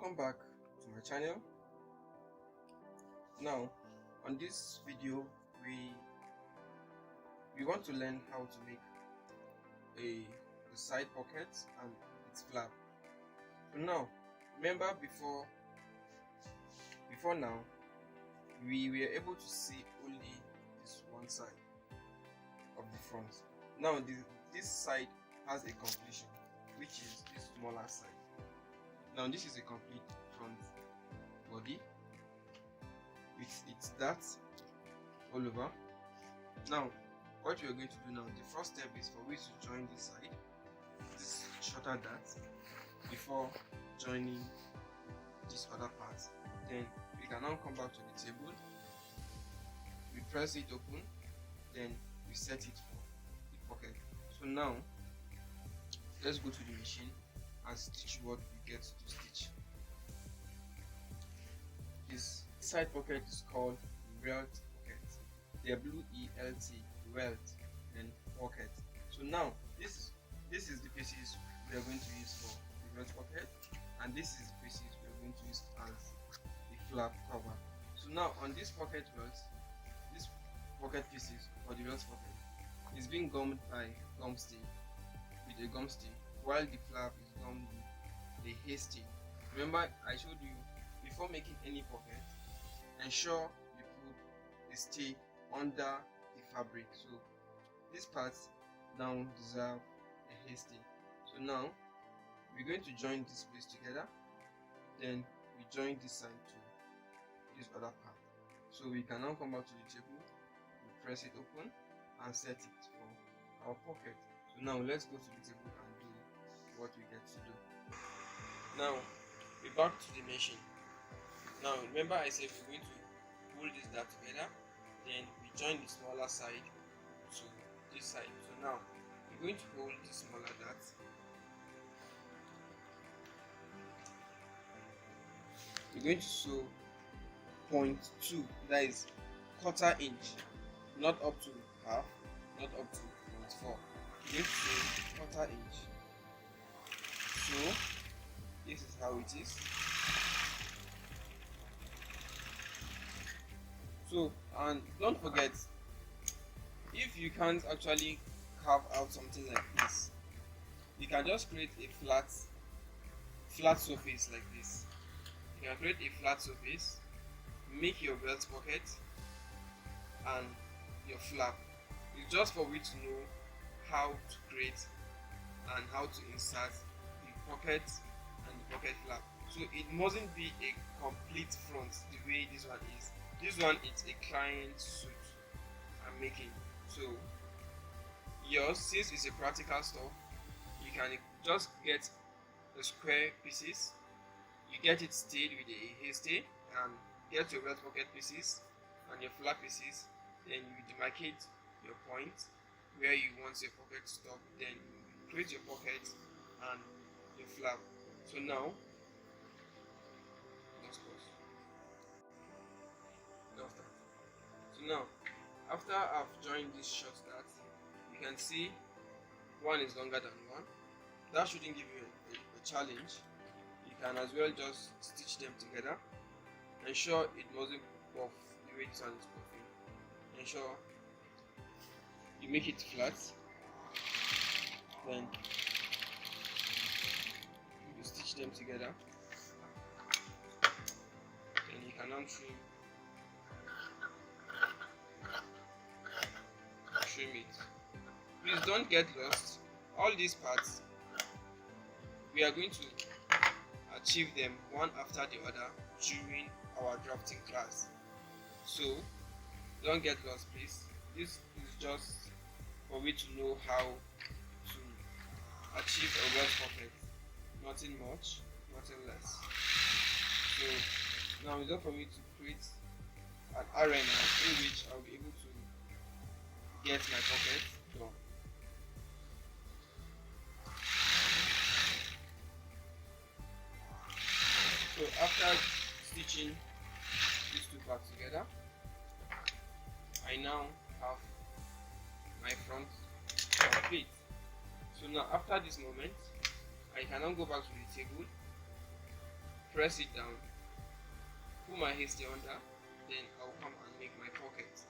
Welcome back to my channel. Now on this video we want to learn how to make the side pocket and its flap. So now remember before now we were able to see only this one side of the front. Now this side has a completion, which is this smaller side. Now this is a complete front body with its darts all over. Now what we are going to do now, the first step is for we to join this side, this shorter dart, before joining this other part. Then we can now come back to the table, we press it open, then we set it for the pocket. So now let's go to the machine and stitch what we get to stitch. This side pocket is called welt pocket, W-E-L-T, welt, and pocket. So now this is the pieces we are going to use for the welt pocket, and this is the pieces we are going to use as the flap cover. So now on this pocket welt, this pocket pieces for the welt pocket is being gummed by gum stay, with a gum stay, while the flap is gummed with a hair stay. Remember I showed you before making any pocket, ensure you put a stay under the fabric. So these parts now deserve a hair stay. So now we're going to join this piece together, then we join this side to this other part. So we can now come back to the table, we press it open and set it for our pocket. So now let's go to the table and do what we get to do. Now we're back to the machine. Now remember I said we're going to pull this dart together, then we join the smaller side to this side. So now we're going to hold the smaller dart, we're going to sew 0.2, that is quarter inch, not up to half, not up to 0.4. We're going to sew quarter inch. So this is how it is. So, and don't forget, if you can't actually carve out something like this, you can just create a flat surface like this. You can create a flat surface, make your belt pocket and your flap. It's just for we to know how to create and how to insert the pocket and the pocket flap. So it mustn't be a complete front the way this one is. This one is a client suit I'm making. So yours, since it's a practical store, you can just get the square pieces, you get it stayed with a hair stay, and get your belt pocket pieces and your flap pieces, then you demarcate your point where you want your pocket to stop, then you create your pocket and your flap. So now let's pause. So now after I've joined this short dart, you can see one is longer than one. That shouldn't give you a challenge. You can as well just stitch them together. Ensure it mustn't puff the way this one is puffing. Ensure you make it flat, then you stitch them together, then you can now trim it. Please don't get lost. All these parts we are going to achieve them one after the other during our drafting class, so don't get lost please. This is just for me to know how to achieve a welt pocket, nothing much, nothing less. So now it's up for me to create an arena in which I'll be able to get my pocket done. So after stitching these two parts together, I now have my front complete. So now after this moment, I can now go back to the table, press it down, put my hasty under, then I'll come and make my pocket.